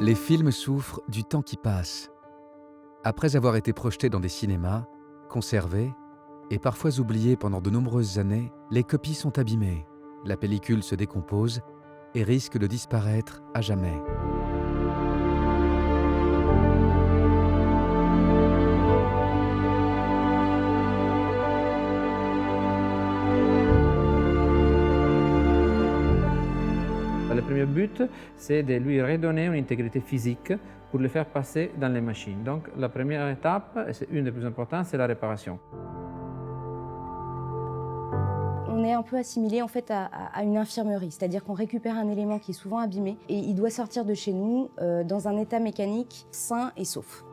Les films souffrent du temps qui passe. Après avoir été projetés dans des cinémas, conservés et parfois oubliés pendant de nombreuses années, les copies sont abîmées, la pellicule se décompose et risque de disparaître à jamais. Le premier but, c'est de lui redonner une intégrité physique pour le faire passer dans les machines. Donc la première étape, et c'est une des plus importantes, c'est la réparation. On est un peu assimilé en fait à une infirmerie, c'est-à-dire qu'on récupère un élément qui est souvent abîmé et il doit sortir de chez nous dans un état mécanique sain et sauf.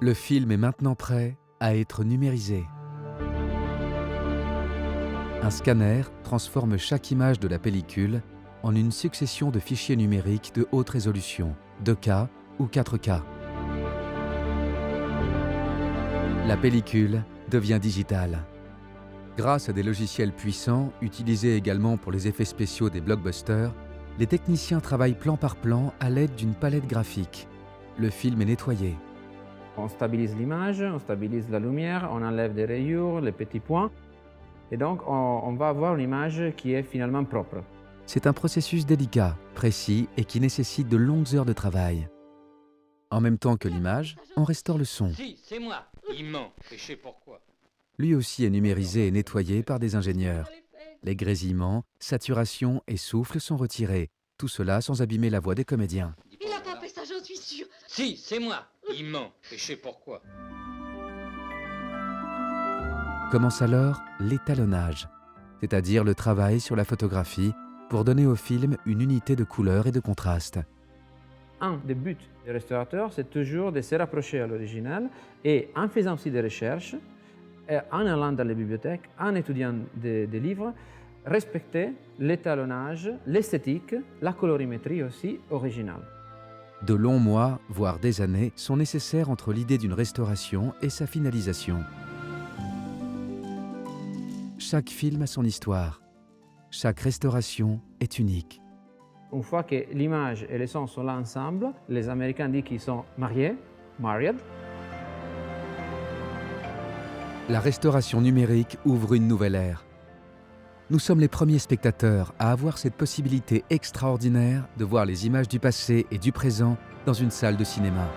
Le film est maintenant prêt à être numérisé. Un scanner transforme chaque image de la pellicule en une succession de fichiers numériques de haute résolution, 2K ou 4K. La pellicule devient digitale. Grâce à des logiciels puissants, utilisés également pour les effets spéciaux des blockbusters, les techniciens travaillent plan par plan à l'aide d'une palette graphique. Le film est nettoyé. On stabilise l'image, on stabilise la lumière, on enlève des rayures, les petits points. Et donc on va avoir une image qui est finalement propre. C'est un processus délicat, précis et qui nécessite de longues heures de travail. En même temps que l'image, on restaure le son. Si, c'est moi. Il ment. Et je sais pourquoi. Lui aussi est numérisé et nettoyé par des ingénieurs. Les grésillements, saturation et souffle sont retirés. Tout cela sans abîmer la voix des comédiens. Il a pas fait ça, j'en suis sûre. Si, c'est moi. Il ment. Et je sais pourquoi. Commence alors l'étalonnage, c'est-à-dire le travail sur la photographie pour donner au film une unité de couleur et de contraste. Un des buts des restaurateurs, c'est toujours de se rapprocher à l'original et en faisant aussi des recherches, et en allant dans les bibliothèques, en étudiant des livres, respecter l'étalonnage, l'esthétique, la colorimétrie aussi originale. De longs mois, voire des années, sont nécessaires entre l'idée d'une restauration et sa finalisation. Chaque film a son histoire. Chaque restauration est unique. Une fois que l'image et le son sont là ensemble, les Américains disent qu'ils sont mariés, married. La restauration numérique ouvre une nouvelle ère. Nous sommes les premiers spectateurs à avoir cette possibilité extraordinaire de voir les images du passé et du présent dans une salle de cinéma.